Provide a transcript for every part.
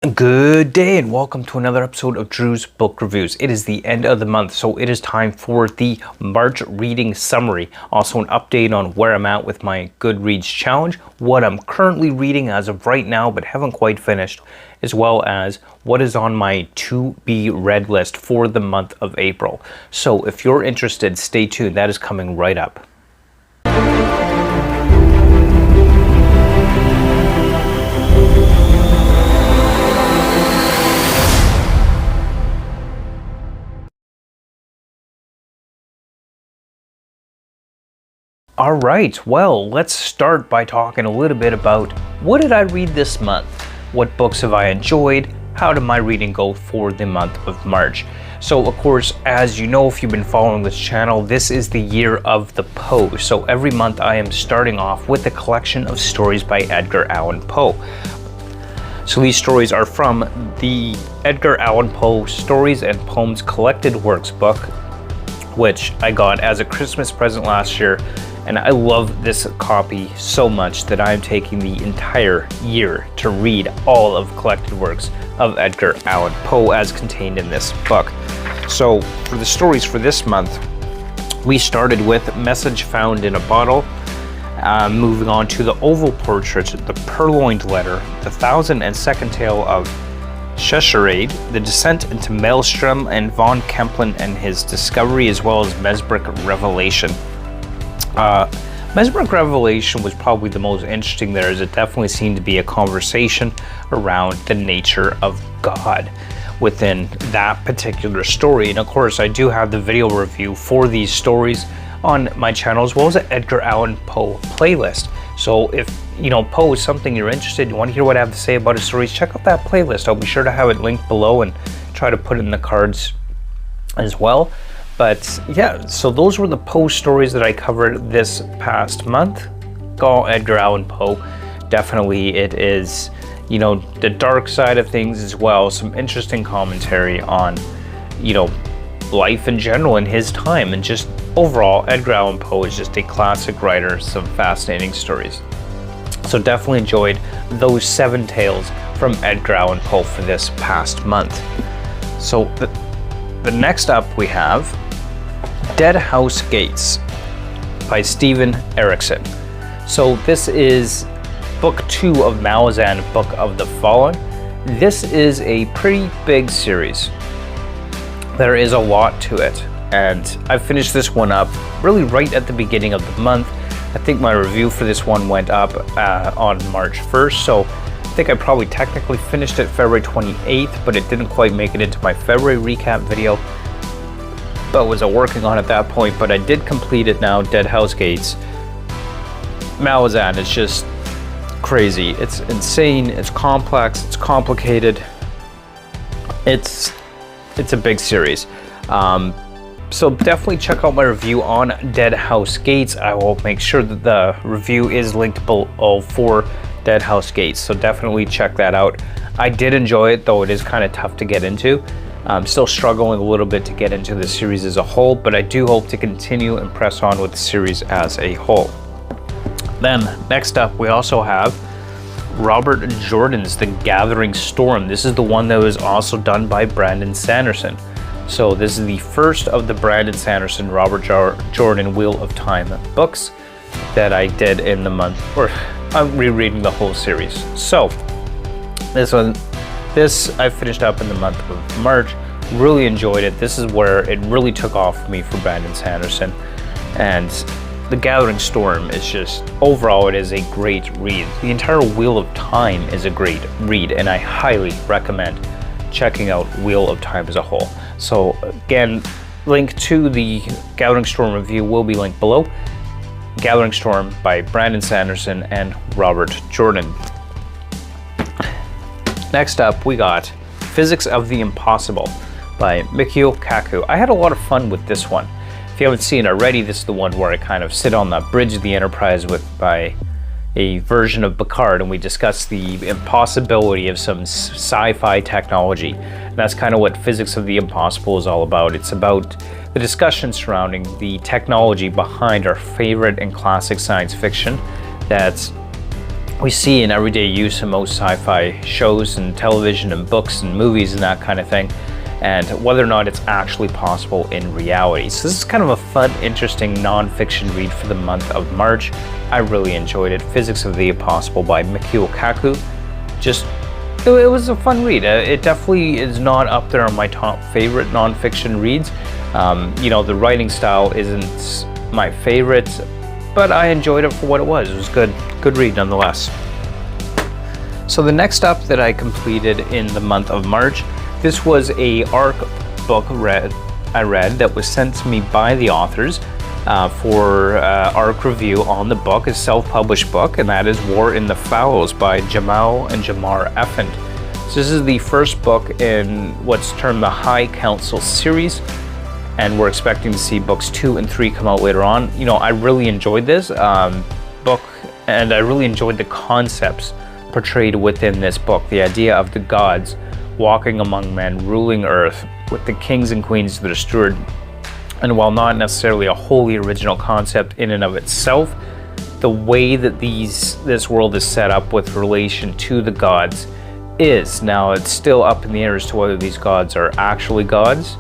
Good day and welcome to another episode of Drew's Book Reviews. It is the end of the month, so it is time for the March reading summary. Also an update on where I'm at with my Goodreads challenge, what I'm currently reading as of right now but haven't quite finished, as well as what is on my to-be read list for the month of April. So if you're interested, stay tuned. That is coming right up. All right, well, let's start by talking a little bit about what did I read this month? What books have I enjoyed? How did my reading go for the month of March? So, of course, as you know, if you've been following this channel, this is the year of the Poe. So every month I am starting off with a collection of stories by Edgar Allan Poe. So these stories are from the Edgar Allan Poe Stories and Poems Collected Works book, which I got as a Christmas present last year. And I love this copy so much that I'm taking the entire year to read all of Collected Works of Edgar Allan Poe as contained in this book. So for the stories for this month, we started with Message Found in a Bottle, moving on to The Oval Portrait, The Purloined Letter, The 1002nd Tale of Cheshirade, The Descent into Maelstrom, and Von Kemplin and His Discovery, as well as Mesmeric Revelation. Mesmeric Revelation was probably the most interesting there, as it definitely seemed to be a conversation around the nature of God within that particular story. And of course, I do have the video review for these stories on my channel, as well as an Edgar Allan Poe playlist. So if Poe is something you're interested in, you want to hear what I have to say about his stories, check out that playlist. I'll be sure to have it linked below and try to put it in the cards as well. But yeah, so those were the Poe stories that I covered this past month. All Edgar Allan Poe. Definitely it is, the dark side of things as well. Some interesting commentary on, life in general in his time. And just overall, Edgar Allan Poe is just a classic writer. Some fascinating stories. So definitely enjoyed those 7 tales from Edgar Allan Poe for this past month. So the next up we have Deadhouse Gates by Steven Erickson. So this is book 2 of Malazan, Book of the Fallen. This is a pretty big series. There is a lot to it, and I finished this one up really right at the beginning of the month. I think my review for this one went up on March 1st, so I think I probably technically finished it February 28th, but it didn't quite make it into my February recap video. But was working on at that point, but I did complete it now. Deadhouse Gates. Malazan is just crazy. It's insane, it's complex, it's complicated. It's a big series. So definitely check out my review on Deadhouse Gates. I will make sure that the review is linked below for Deadhouse Gates, so definitely check that out. I did enjoy it, though it is kind of tough to get into. I'm still struggling a little bit to get into the series as a whole, but I do hope to continue and press on with the series as a whole. Then, next up, we also have Robert Jordan's The Gathering Storm. This is the one that was also done by Brandon Sanderson. So this is the first of the Brandon Sanderson, Robert Jordan Wheel of Time books that I did in the month, or I'm rereading the whole series. So, this I finished up in the month of March. Really enjoyed it. This is where it really took off for me for Brandon Sanderson. And The Gathering Storm is just, overall, it is a great read. The entire Wheel of Time is a great read, and I highly recommend checking out Wheel of Time as a whole. So again, link to the Gathering Storm review will be linked below. Gathering Storm by Brandon Sanderson and Robert Jordan. Next up, we got Physics of the Impossible by Miku, Kaku. I had a lot of fun with this one. If you haven't seen it already, this is the one where I kind of sit on the bridge of the Enterprise by a version of Picard, and we discuss the impossibility of some sci-fi technology. And that's kind of what Physics of the Impossible is all about. It's about the discussion surrounding the technology behind our favorite and classic science fiction that's we see in everyday use in most sci-fi shows and television and books and movies and that kind of thing, and whether or not it's actually possible in reality. So this is kind of a fun, interesting non-fiction read for the month of March. I really enjoyed it. Physics of the Impossible by Miku Kaku. It was a fun read. It definitely is not up there on my top favorite non-fiction reads. The writing style isn't my favorite, but I enjoyed it for what it was. It was good read nonetheless. So the next up that I completed in the month of March, this was a ARC book I read that was sent to me by the authors for ARC review on the book, a self-published book, and that is War in the Fallows by Jamal and Jamar Effend. So this is the first book in what's termed the High Council series, and we're expecting to see books 2 and 3 come out later on. I really enjoyed this book, and I really enjoyed the concepts portrayed within this book. The idea of the gods walking among men, ruling Earth, with the kings and queens that are steward. And while not necessarily a wholly original concept in and of itself, the way that this world is set up with relation to the gods is. Now, it's still up in the air as to whether these gods are actually gods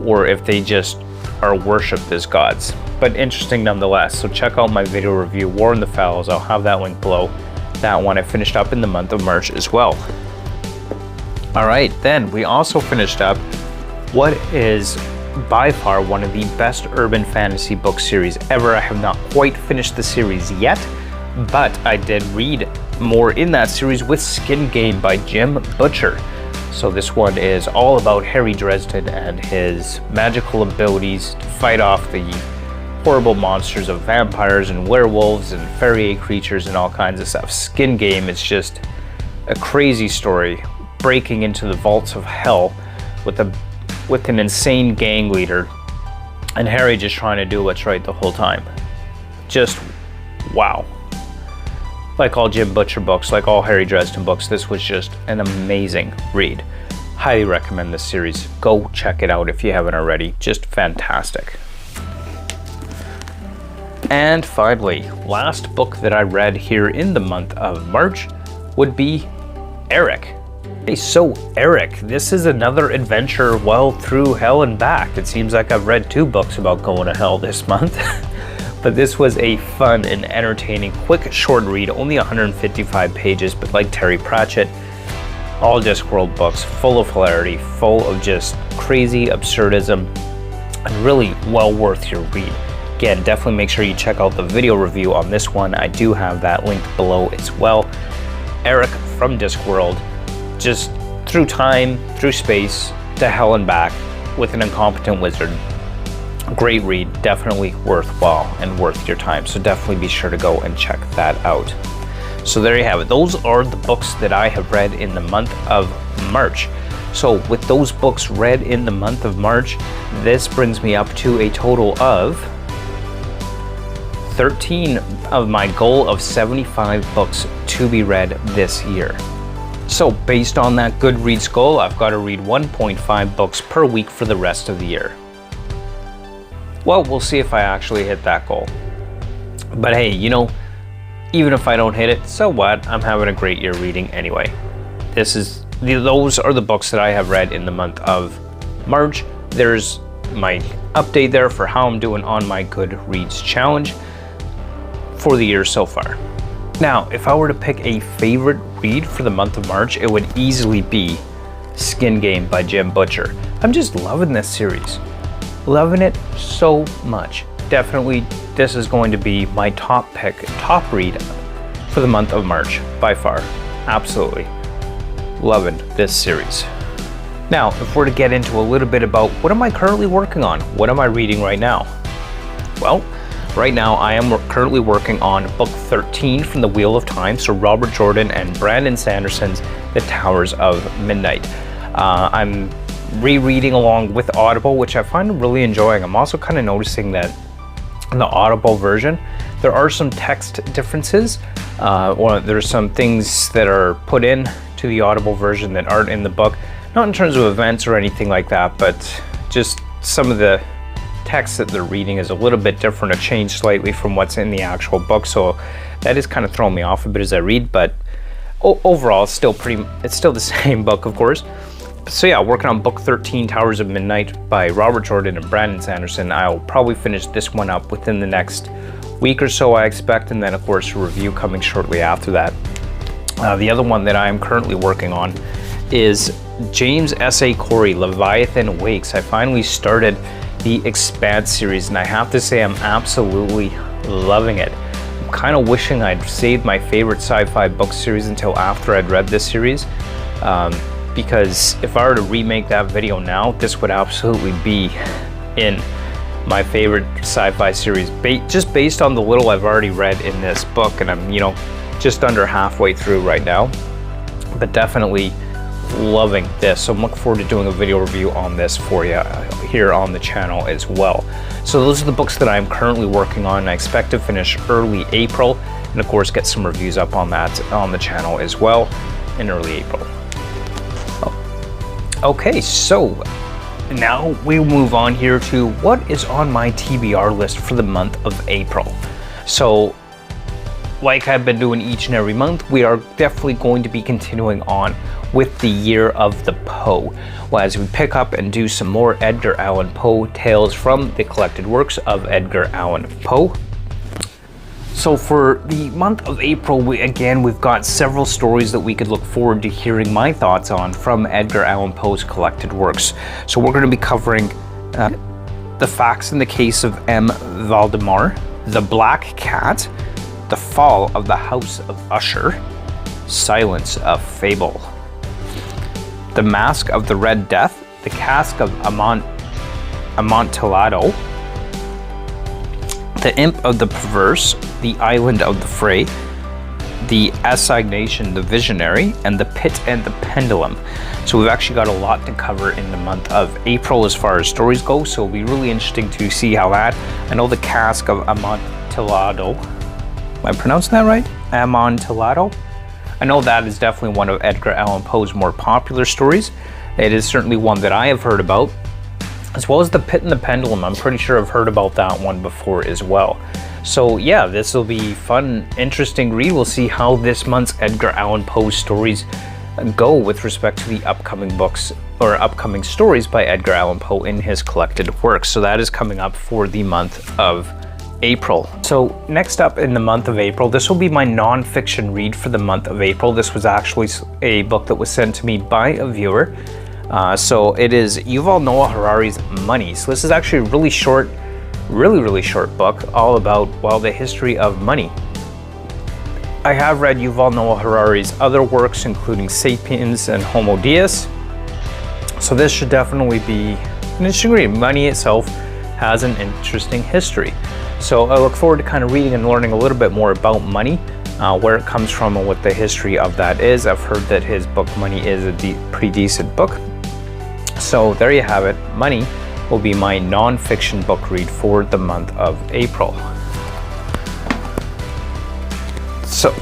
or if they just are worshipped as gods. But interesting nonetheless. So check out my video review, War in the Fallows. I'll have that link below. That one I finished up in the month of March as well. All right, then we also finished up what is by far one of the best urban fantasy book series ever. I have not quite finished the series yet, but I did read more in that series with Skingame by Jim Butcher. So this one is all about Harry Dresden and his magical abilities to fight off the horrible monsters of vampires and werewolves and fairy creatures and all kinds of stuff. Skingame is just a crazy story, breaking into the vaults of hell with an insane gang leader, and Harry just trying to do what's right the whole time. Just wow. Like all Jim Butcher books, like all Harry Dresden books, this was just an amazing read. Highly recommend this series. Go check it out if you haven't already. Just fantastic. And finally, last book that I read here in the month of March would be Eric. Hey, so Eric, this is another adventure well through hell and back. It seems like I've read 2 books about going to hell this month. But this was a fun and entertaining, quick, short read, only 155 pages, but like Terry Pratchett, all Discworld books, full of hilarity, full of just crazy absurdism, and really well worth your read. Again, definitely make sure you check out the video review on this one. I do have that linked below as well. Eric from Discworld, just through time, through space, to hell and back with an incompetent wizard. Great read, definitely worthwhile and worth your time. So definitely be sure to go and check that out. So there you have it. Those are the books that I have read in the month of March. So with those books read in the month of March, this brings me up to a total of 13 of my goal of 75 books to be read this year. So based on that Goodreads goal, I've got to read 1.5 books per week for the rest of the year. Well, we'll see if I actually hit that goal. But hey, even if I don't hit it, so what? I'm having a great year reading anyway. Those are the books that I have read in the month of March. There's my update there for how I'm doing on my Goodreads challenge for the year so far. Now, if I were to pick a favorite read for the month of March, it would easily be Skingame by Jim Butcher. I'm just loving this series. Loving it so much. Definitely, this is going to be my top read for the month of March, by far. Absolutely. Loving this series. Now, if we're to get into a little bit about what am I currently working on? What am I reading right now? Well, right now I am currently working on book 13 from the Wheel of Time, so Robert Jordan and Brandon Sanderson's The Towers of Midnight. I'm rereading along with Audible, which I find really enjoying. I'm also kind of noticing that in the Audible version, there are some text differences, or there's some things that are put in to the Audible version that aren't in the book. Not in terms of events or anything like that, but just some of the text that they're reading is a little bit different, or changed slightly from what's in the actual book. So that is kind of throwing me off a bit as I read, but overall it's still the same book, of course. So yeah, working on book 13, Towers of Midnight by Robert Jordan and Brandon Sanderson. I'll probably finish this one up within the next week or so, I expect, and then of course a review coming shortly after that. The other one that I am currently working on is James S.A. Corey, Leviathan Wakes. I finally started the Expanse series, and I have to say I'm absolutely loving it. I'm kind of wishing I'd saved my favorite sci-fi book series until after I'd read this series, because if I were to remake that video now, this would absolutely be in my favorite sci-fi series, just based on the little I've already read in this book, and I'm, just under halfway through right now, but definitely loving this. So I'm looking forward to doing a video review on this for you here on the channel as well. So those are the books that I'm currently working on. I expect to finish early April, and of course get some reviews up on that on the channel as well in early April. Okay, so now we move on here to what is on my TBR list for the month of April. So like I've been doing each and every month, we are definitely going to be continuing on with the Year of the Poe, as we pick up and do some more Edgar Allan Poe tales from the collected works of Edgar Allan Poe. So for the month of April, we've got several stories that we could look forward to hearing my thoughts on from Edgar Allan Poe's collected works. So we're going to be covering The Facts in the Case of M. Valdemar, The Black Cat, The Fall of the House of Usher, Silence of Fable, The Mask of the Red Death, The Cask of Amontillado, The Imp of the Perverse, The Island of the Fray, The Assignation, The Visionary, and The Pit and the Pendulum. So we've actually got a lot to cover in the month of April as far as stories go, so it'll be really interesting to see how that. I know The Cask of Amontillado, am I pronouncing that right? Amontillado? I know that is definitely one of Edgar Allan Poe's more popular stories. It is certainly one that I have heard about, as well as The Pit and the Pendulum. I'm pretty sure I've heard about that one before as well. So yeah, this will be fun, interesting read. We'll see how this month's Edgar Allan Poe stories go with respect to the upcoming books or upcoming stories by Edgar Allan Poe in his collected works. So that is coming up for the month of April. So next up in the month of April, this will be my non-fiction read for the month of April. This was actually a book that was sent to me by a viewer. So it is Yuval Noah Harari's Money. So this is actually a really short book, all about, well, the history of money. I have read Yuval Noah Harari's other works, including Sapiens and Homo Deus. So this should definitely be an interesting read. Money itself has an interesting history. So I look forward to kind of reading and learning a little bit more about money, where it comes from and what the history of that is. I've heard that his book Money is a pretty decent book. So there you have it. Money will be my non-fiction book read for the month of April. So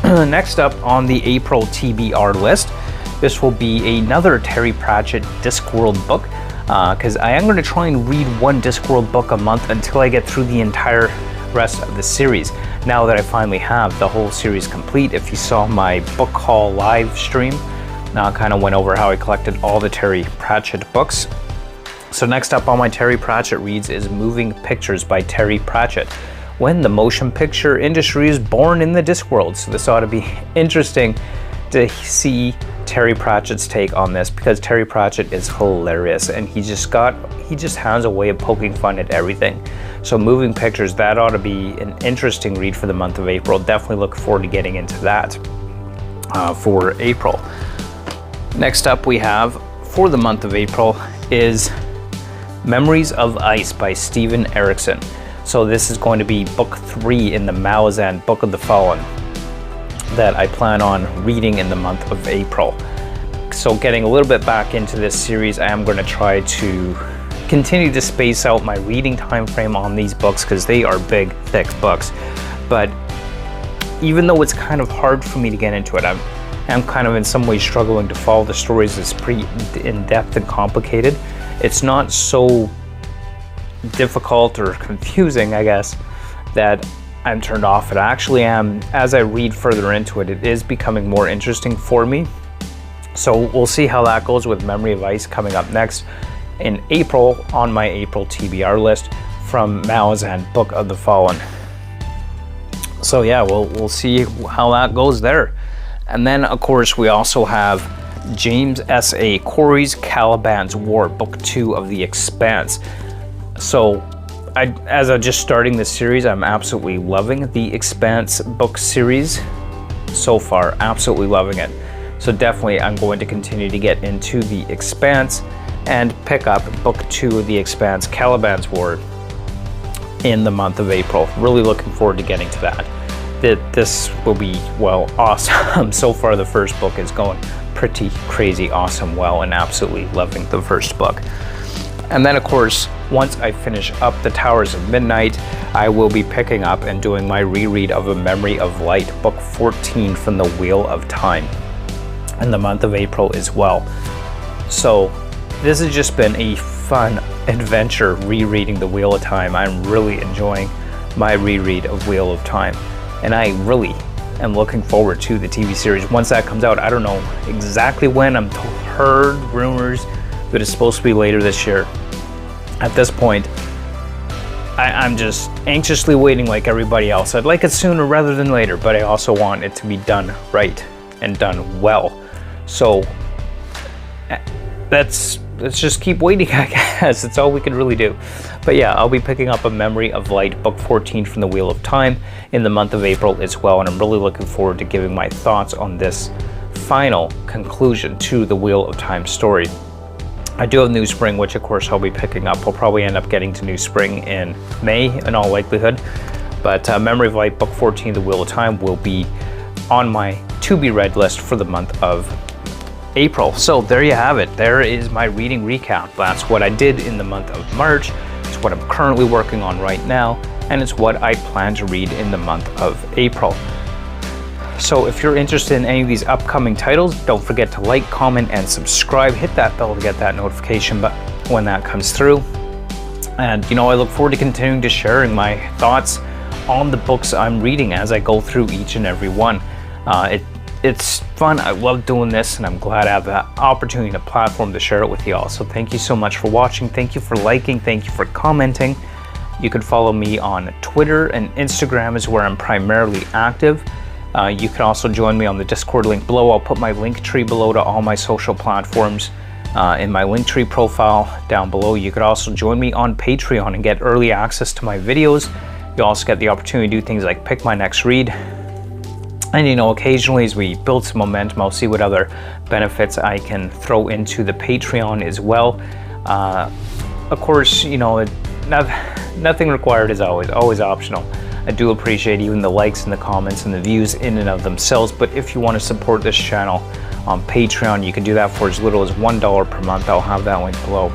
next up on the April TBR list, this will be another Terry Pratchett Discworld book, because I am going to try and read one Discworld book a month until I get through the entire rest of the series. Now that I finally have the whole series complete, if you saw my book haul live stream, now I kind of went over how I collected all the Terry Pratchett books. So next up on my Terry Pratchett reads is Moving Pictures by Terry Pratchett, When the Motion Picture Industry is Born in the Discworld. So this ought to be interesting to see Terry Pratchett's take on this, because Terry Pratchett is hilarious and he just has a way of poking fun at everything. So Moving Pictures, that ought to be an interesting read for the month of April. Definitely look forward to getting into that for April. Next up we have for the month of April is Memories of Ice by Steven Erickson. So this is going to be book 3 in the Malazan Book of the Fallen that I plan on reading in the month of April. So getting a little bit back into this series, I am going to try to continue to space out my reading time frame on these books, because they are big, thick books. But even though it's kind of hard for me to get into it, I'm kind of in some ways struggling to follow the stories. It's pretty in-depth and complicated. It's not so difficult or confusing, I guess, that I'm turned off. It actually am. As I read further into it, it is becoming more interesting for me. So we'll see how that goes with Memory of Ice coming up next in April on my April TBR list from Malazan, Book of the Fallen. So yeah, we'll see how that goes there. And then of course we also have James S.A. Corey's Caliban's War, Book 2 of The Expanse. So as I'm just starting this series, I'm absolutely loving the Expanse book series so far, absolutely loving it. So definitely I'm going to continue to get into The Expanse and pick up Book 2 of The Expanse, Caliban's War, in the month of April. Really looking forward to getting to that. This will be, well, awesome. So far the first book is going pretty crazy awesome well, and absolutely loving the first book. And then of course, once I finish up The Towers of Midnight, I will be picking up and doing my reread of A Memory of Light, Book 14 from the Wheel of Time, in the month of April as well. So this has just been a fun adventure rereading The Wheel of Time. I'm really enjoying my reread of Wheel of Time, and I really am looking forward to the TV series once that comes out. I don't know exactly when. I'm heard rumors that it's supposed to be later this year. At this point, I'm just anxiously waiting like everybody else. I'd like it sooner rather than later, but I also want it to be done right and done well. So let's just keep waiting, I guess. That's all we can really do. But yeah, I'll be picking up A Memory of Light, Book 14 from the Wheel of Time in the month of April as well, and I'm really looking forward to giving my thoughts on this final conclusion to the Wheel of Time story. I do have New Spring, which of course I'll be picking up. I'll probably end up getting to New Spring in May in all likelihood, but Memory of Light, Book 14, The Wheel of Time will be on my to-be-read list for the month of April. So there you have it. There is my reading recap. That's what I did in the month of March. It's what I'm currently working on right now, and it's what I plan to read in the month of April. So if you're interested in any of these upcoming titles, don't forget to like, comment, and subscribe. Hit that bell to get that notification when that comes through. And you know, I look forward to continuing to sharing my thoughts on the books I'm reading as I go through each and every one. It's fun. I love doing this, and I'm glad I have the opportunity and a platform to share it with y'all. So thank you so much for watching. Thank you for liking. Thank you for commenting. You can follow me on Twitter, and Instagram is where I'm primarily active. You can also join me on the Discord link below. I'll put my Linktree below to all my social platforms in my Linktree profile down below. You could also join me on Patreon and get early access to my videos. You also get the opportunity to do things like pick my next read. And you know, occasionally as we build some momentum, I'll see what other benefits I can throw into the Patreon as well. Of course, you know, nothing required is always optional. I do appreciate even the likes and the comments and the views in and of themselves, but if you want to support this channel on Patreon, you can do that for as little as $1 per month. I'll have that link below.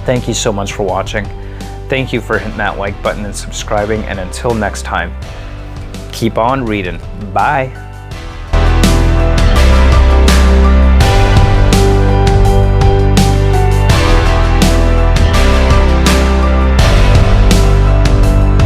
Thank you so much for watching. Thank you for hitting that like button and subscribing, and until next time, keep on reading. Bye.